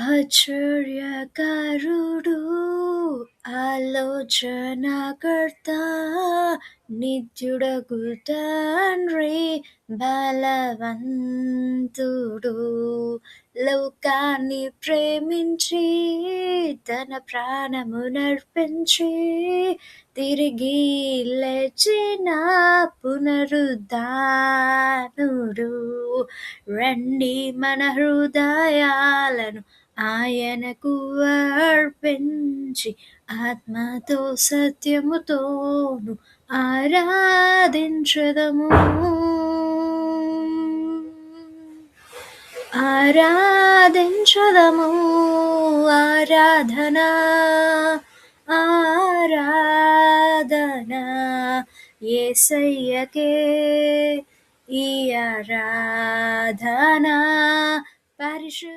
ఆశ్చర్యకరుడు ఆలోచనకర్త నిత్యుడగు తండ్రి బలవంతుడు లోకాన్ని ప్రేమించి తన ప్రాణమునర్పించి తిరిగి లేచిన పునరుద్ధానుడు రండి మన హృదయాలను ఆయనకు అర్పించి ఆత్మతో సత్యముతోను ఆరాధించదము ఆరాధించదము ఆరాధన ఆరాధన యేసయ్యకే ఈ ఆరాధన పరిశుద్ధ